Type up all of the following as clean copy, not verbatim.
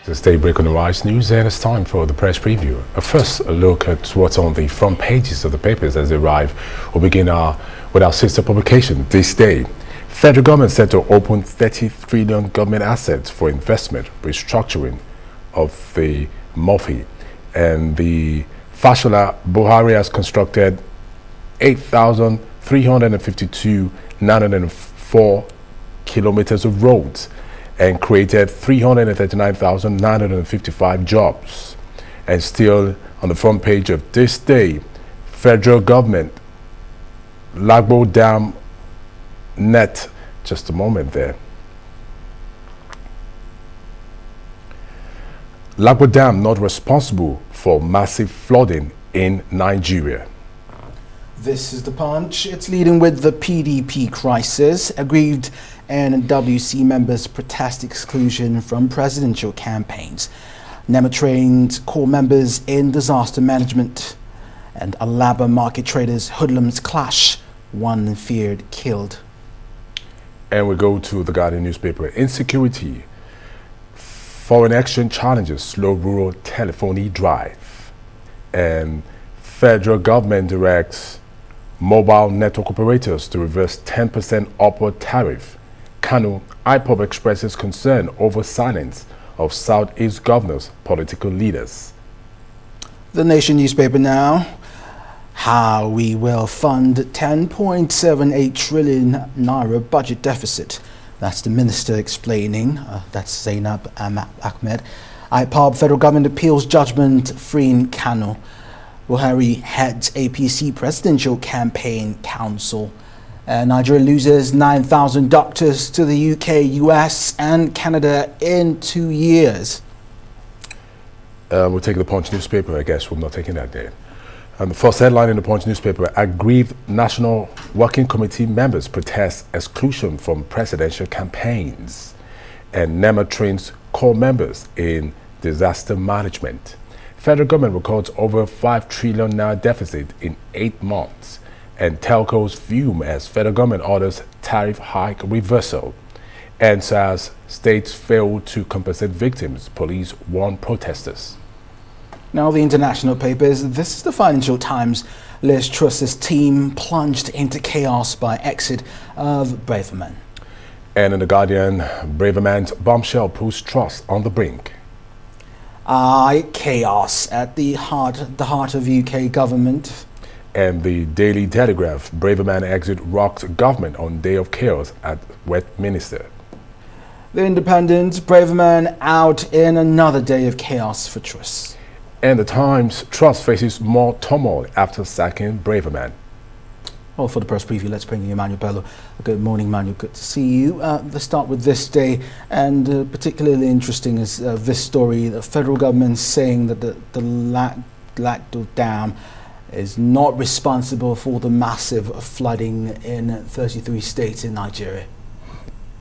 This daybreak on the Rise News, and it's time for the press preview. First, a look at what's on the front pages of the papers as they arrive. We'll begin with our sister publication, This Day. Federal government set to open 30 trillion government assets for investment, restructuring of the MOFI. And the Fashola, Buhari has constructed 8,352 904 kilometers of roads and created 339,955 jobs. And still on the front page of This Day, federal government, Lagbo Dam net, just a moment there. Lagbo Dam not responsible for massive flooding in Nigeria. This is the Punch. It's leading with the PDP crisis. Aggrieved NWC members protest exclusion from presidential campaigns. NEMA-trained core members in disaster management. And Alaba market traders hoodlums clash. One feared killed. And we go to the Guardian newspaper. Insecurity. Foreign exchange challenges slow rural telephony drive. And federal government directs mobile network operators to reverse 10% upward tariff. Kanu, IPOB expresses concern over silence of Southeast governors, political leaders. The Nation newspaper now. How we will fund 10.78 trillion naira budget deficit. That's the minister explaining. That's Zainab Ahmed. IPOB federal government appeals judgment freeing Kanu. Buhari heads APC presidential campaign council. Nigeria loses 9,000 doctors to the UK, US and Canada in 2 years. We'll take the Punch newspaper, I guess. We're not taking that there. And the first headline in the Punch newspaper, aggrieved National Working Committee members protest exclusion from presidential campaigns. And NEMA trains core members in disaster management. Federal government records over 5 trillion naira deficit in 8 months. And telcos fume as federal government orders tariff hike reversal. And as states fail to compensate victims, police warn protesters. Now the international papers. This is the Financial Times. Liz Truss's team plunged into chaos by exit of Braverman. And in the Guardian, Braverman's bombshell puts Truss on the brink. Chaos at the heart of UK government. And the Daily Telegraph, Braverman exit rocks government on day of chaos at Westminster. The Independent, Braverman out in another day of chaos for Truss. And the Times, Truss faces more turmoil after sacking Braverman. Well, for the press preview, let's bring in Emmanuel Bello. Good morning, Emmanuel. Good to see you. Let's start with This Day, and particularly interesting is this story. The federal government saying that the Lagdo Dam is not responsible for the massive flooding in 33 states in Nigeria.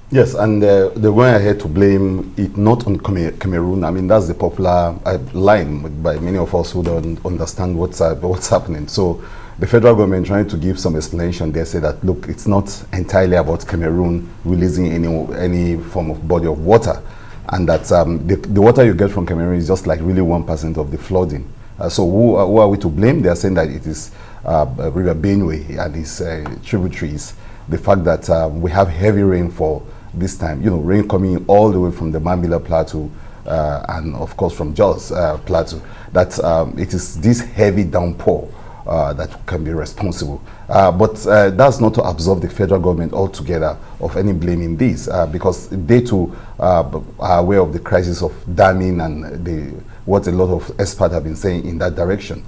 Yes, and they're going ahead to blame it not on Cameroon. I mean, that's the popular line by many of us who don't understand what's happening. So the federal government trying to give some explanation. They say that, look, it's not entirely about Cameroon releasing any form of body of water, and that the water you get from Cameroon is just like really 1% of the flooding. So who are we to blame? They are saying that it is River Benue and its tributaries. The fact that we have heavy rainfall this time, rain coming all the way from the Mambila Plateau and of course from Jos Plateau, that it is this heavy downpour that can be responsible. But that's not to absolve the federal government altogether of any blame in this, because they too are aware of the crisis of damming and what a lot of experts have been saying in that direction.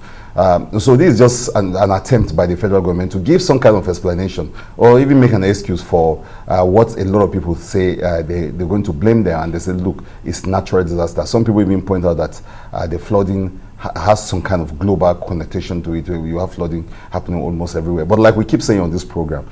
So this is just an attempt by the federal government to give some kind of explanation or even make an excuse for what a lot of people say they're going to blame there, and they say, look, it's natural disaster. Some people even point out that the flooding has some kind of global connotation to it. You have flooding happening almost everywhere. But like we keep saying on this program,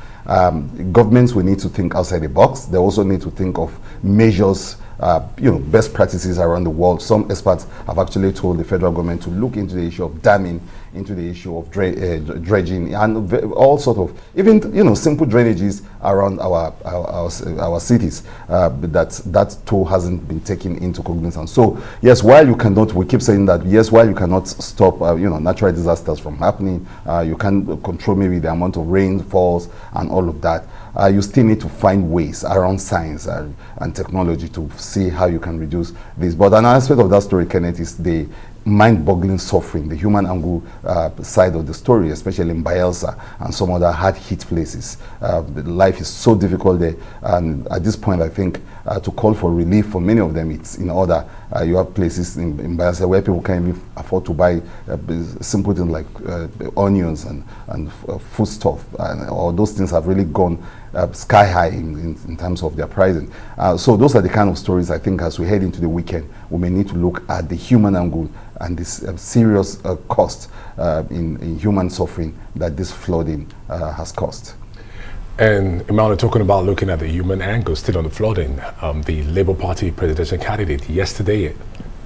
governments will need to think outside the box. They also need to think of measures best practices around the world. Some experts have actually told the federal government to look into the issue of damming, into the issue of dredging, and all sort of, even simple drainages around our cities. That too hasn't been taken into cognizance. So yes, we keep saying that yes, while you cannot stop natural disasters from happening, you can control maybe the amount of rainfalls and all of that. You still need to find ways around science and technology to see how you can reduce this. But an aspect of that story, Kenneth, is the mind-boggling suffering, the human angle side of the story, especially in Bayelsa and some other hard-hit places. Life is so difficult there, and at this point, I think to call for relief for many of them, it's in order. You have places in Bayelsa where people can't even afford to buy simple things like onions and foodstuff, and all those things have really gone sky high in terms of their pricing. So those are the kind of stories I think as we head into the weekend, we may need to look at the human angle and this serious cost in human suffering that this flooding has caused. And Emmanuel, talking about looking at the human angle, still on the flooding, the Labour Party presidential candidate yesterday,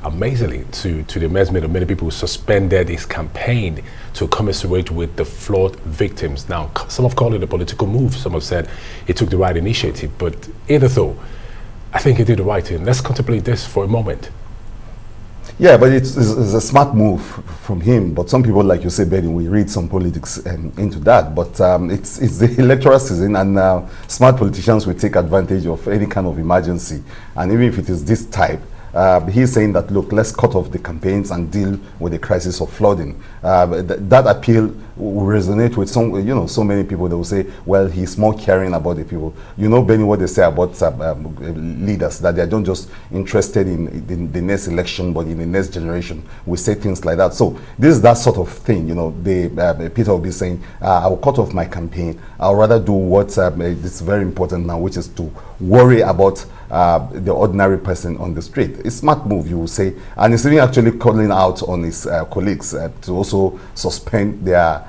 amazingly, to the amazement of many people, suspended his campaign to commiserate with the flood victims. Now, some have called it a political move. Some have said he took the right initiative. But either though, I think he did the right thing. Let's contemplate this for a moment. Yeah, but it's a smart move from him. But some people, like you say, Benny, we read some politics into that. But it's the electoral season, and smart politicians will take advantage of any kind of emergency. And even if it is this type, he's saying that, look, let's cut off the campaigns and deal with the crisis of flooding. That appeal will resonate with so many people. They will say, well, he's more caring about the people. Benny, what they say about leaders, that they're not just interested in the next election, but in the next generation. We say things like that. So this is that sort of thing. Peter will be saying, I will cut off my campaign. I'll rather do what is very important now, which is to worry about the ordinary person on the street. It's a smart move, you will say, and it's even actually calling out on his colleagues to also suspend their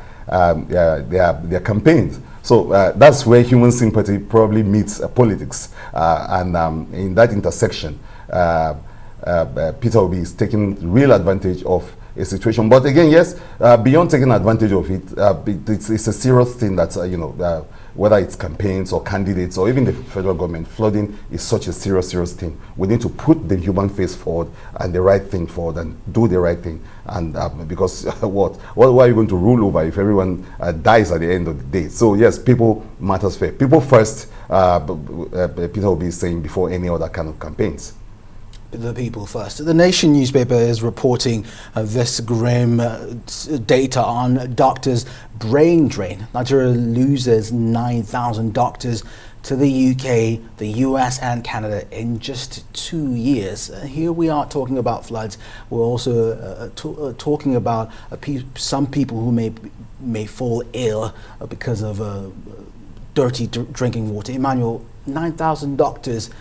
campaigns. So that's where human sympathy probably meets politics, and in that intersection, Peter Obi is taking real advantage of a situation. But again, yes, beyond taking advantage of it, it's a serious thing that whether it's campaigns or candidates or even the federal government, flooding is such a serious thing. We need to put the human face forward and the right thing forward and do the right thing. And because what are you going to rule over if everyone dies at the end of the day? So yes, people matters first. People first, Peter will be saying, before any other kind of campaigns. The people first. The Nation newspaper is reporting this grim data on doctors' brain drain. Nigeria loses 9,000 doctors to the UK, the US and Canada in just 2 years. Here we are talking about floods. We're also talking about some people who may fall ill because of dirty drinking water. Emmanuel, 9,000 doctors.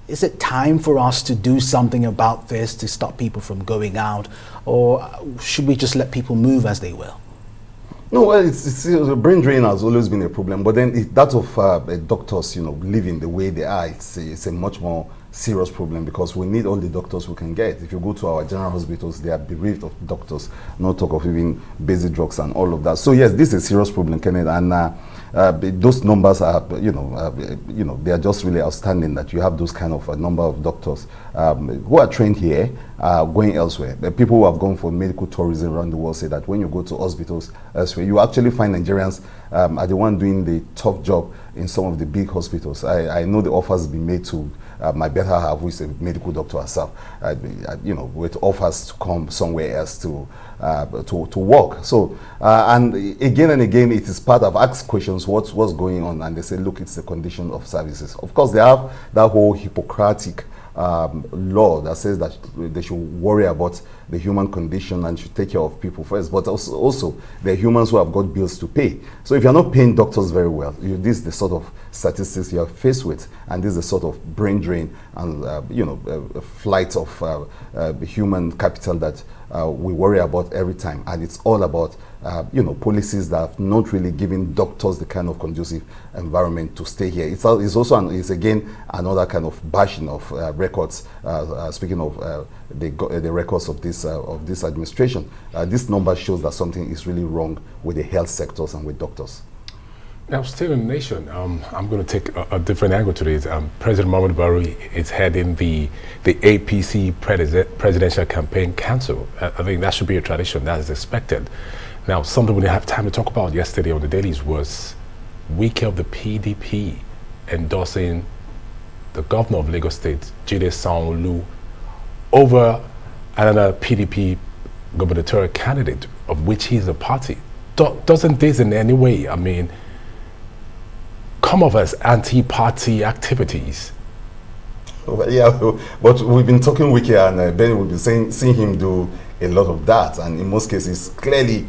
Is it time for us to do something about this to stop people from going out, or should we just let people move as they will? No, well, it's brain drain has always been a problem, but then that of doctors, living the way they are, it's a much more serious problem, because we need all the doctors we can get. If you go to our general hospitals, they are bereaved of doctors, not talk of even basic drugs and all of that. So yes, this is a serious problem, Kenneth, and those numbers are, they are just really outstanding that you have those kind of a number of doctors who are trained here, going elsewhere. The people who have gone for medical tourism around the world say that when you go to hospitals elsewhere, you actually find Nigerians are the one doing the tough job in some of the big hospitals. I know the offers been made to my better half, who is a medical doctor herself, with offers to come somewhere else to work. So, and again, it is part of asked questions, what's going on, and they say, look, it's the condition of services. Of course, they have that whole Hippocratic law that says that they should worry about the human condition and should take care of people first, but also there are humans who have got bills to pay. So if you're not paying doctors very well, this is the sort of statistics you're faced with, and this is the sort of brain drain and a flight of human capital that we worry about every time, and it's all about policies that have not really given doctors the kind of conducive environment to stay here. It's also it's again another kind of bashing of records. Speaking of the records of this administration, this number shows that something is really wrong with the health sectors and with doctors. Now, still in the nation, I'm going to take a different angle to this. President Muhammadu Buhari is heading the APC Presidential Campaign Council. I think that should be a tradition. That is expected. Now, something we didn't have time to talk about yesterday on the dailies was Wike of the PDP endorsing the governor of Lagos State, Jide Sanwo-Olu, over another PDP gubernatorial candidate, of which he's a party. Doesn't this in any way, come off as anti-party activities? Well, yeah, but we've been talking Wike, and Benny, we've been seeing him do a lot of that, and in most cases clearly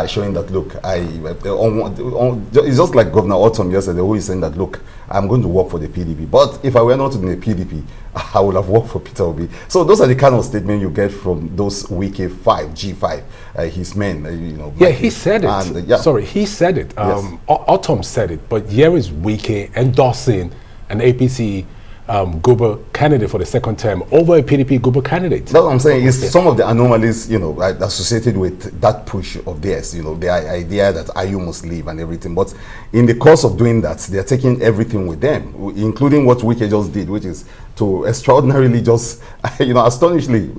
showing that, look, it's just like Governor Autumn yesterday, who is saying that, look, I'm going to work for the PDP, but if I were not in the PDP, I would have worked for Peter Obi. So those are the kind of statements you get from those Wike 5, G5, his men, Yeah, he said it. And, yeah. Sorry, he said it. Yes. Autumn said it, but here is Wike endorsing an APC Guber candidate for the second term over a PDP Guber candidate. That's what I'm saying. Is some of the anomalies, associated with that push of theirs, the idea that IU must leave and everything. But in the course of doing that, they're taking everything with them, including what Wike just did, which is to extraordinarily just, astonishingly,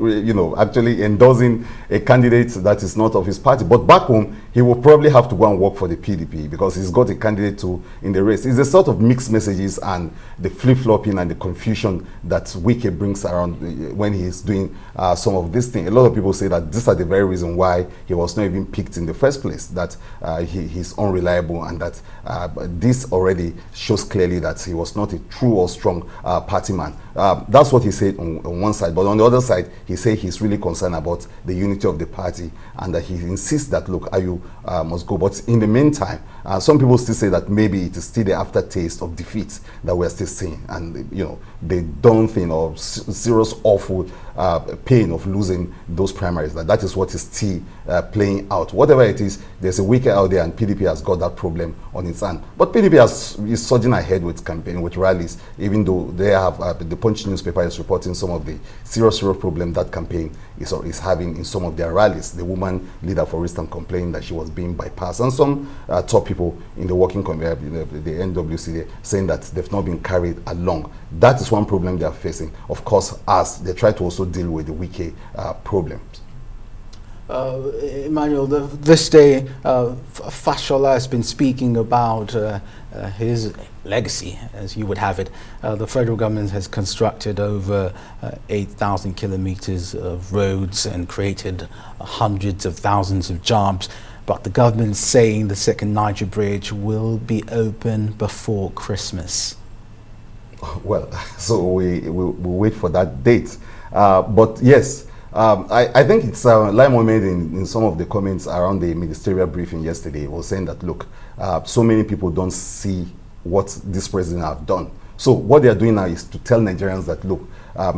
actually endorsing a candidate that is not of his party. But back home, he will probably have to go and work for the PDP because he's got a candidate in the race. It's a sort of mixed messages and the flip-flopping and the confusion that Wike brings around when he's doing some of this thing. A lot of people say that these are the very reason why he was not even picked in the first place, that he's unreliable, and that this already shows clearly that he was not a true or strong party man. That's what he said on one side, but on the other side, he said he's really concerned about the unity of the party, and that he insists that, look, Ayu must go. But in the meantime, some people still say that maybe it is still the aftertaste of defeat that we're still seeing, and the daunting or serious, awful pain of losing those primaries. That is what is still playing out. Whatever it is, there's a Wike out there, and PDP has got that problem on its hand. But PDP is surging ahead with campaign, with rallies, even though they have the Punch newspaper is reporting some of the serious problem that campaign is having in some of their rallies. The woman leader, for instance, complained that she was being bypassed, and some top people in the working community, the NWC, saying that they've not been carried along. That is one problem they are facing, of course, as they try to also deal with the Wike problems. Emmanuel, this day, Fashola has been speaking about his legacy, as you would have it. The federal government has constructed over 8,000 kilometers of roads and created hundreds of thousands of jobs. But the government's saying the second Niger Bridge will be open before Christmas. Well, so we'll wait for that date. But yes, I think it's Lai Mohammed in some of the comments around the ministerial briefing yesterday was saying that, look, so many people don't see what this president have done. So what they are doing now is to tell Nigerians that, look,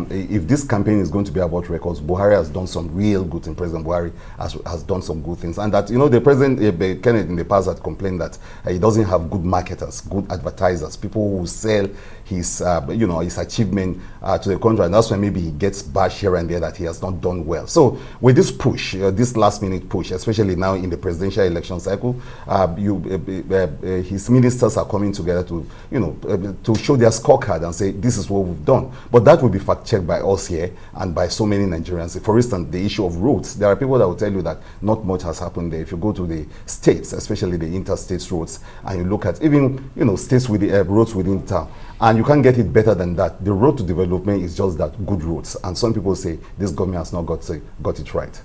if this campaign is going to be about records, Buhari has done some real good things. President Buhari has done some good things. And that, the president, Kenneth, in the past had complained that he doesn't have good marketers, good advertisers, people who sell his, his achievement to the country. And that's why maybe he gets bashed here and there that he has not done well. So with this push, this last minute push, especially now in the presidential election cycle, his ministers are coming together to, to show their scorecard and say, this is what we've done. But that will be fact-checked by us here and by so many Nigerians. For instance, the issue of roads. There are people that will tell you that not much has happened there. If you go to the states, especially the interstate roads, and you look at even, states with the roads within town, and you can't get it better than that. The road to development is just that, good roads. And some people say this government has not got it right.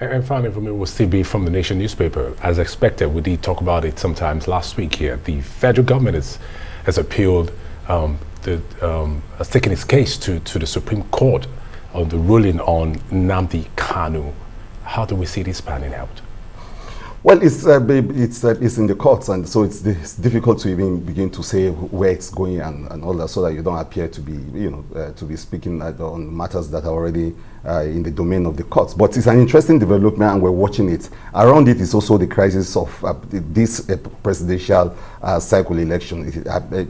And finally, for me, will still be from the Nation newspaper. As expected, we did talk about it sometimes last week here. The federal government has appealed, has taken its case to the Supreme Court on the ruling on Nnamdi Kanu. How do we see this panning out? Well, it's in the courts, and so it's difficult to even begin to say where it's going and all that, so that you don't appear to be, to be speaking on matters that are already in the domain of the courts. But it's an interesting development, and we're watching it. Around it is also the crisis of this presidential cycle election.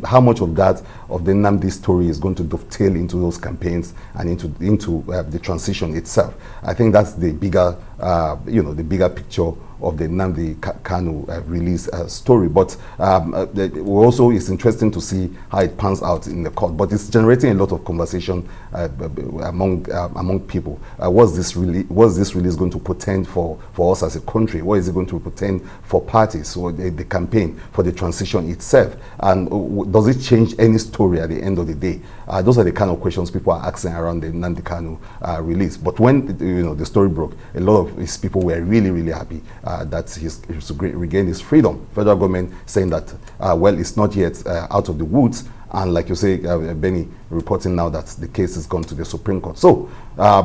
How much of that, of the Nnamdi story, is going to dovetail into those campaigns and into the transition itself? I think that's the bigger, the bigger picture of the Nnamdi Kanu release story. But also it's interesting to see how it pans out in the court. But it's generating a lot of conversation among people. What's this release going to portend for us as a country? What is it going to portend for parties, or the campaign, for the transition itself? And does it change any story at the end of the day? Those are the kind of questions people are asking around the Nnamdi Kanu release. But when the story broke, a lot of his people were really, really happy that he's regained his freedom. Federal government saying that, well, it's not yet out of the woods. And like you say, Benny, reporting now that the case has gone to the Supreme Court. So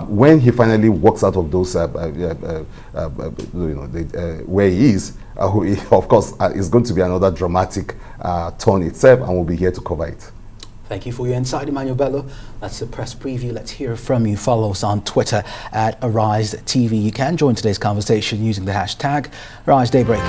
when he finally walks out of those, where he is, of course, it's going to be another dramatic turn itself, and we'll be here to cover it. Thank you for your insight, Emmanuel Bello. That's the press preview. Let's hear from you. Follow us on Twitter at Arise TV. You can join today's conversation using the hashtag Arise Daybreak.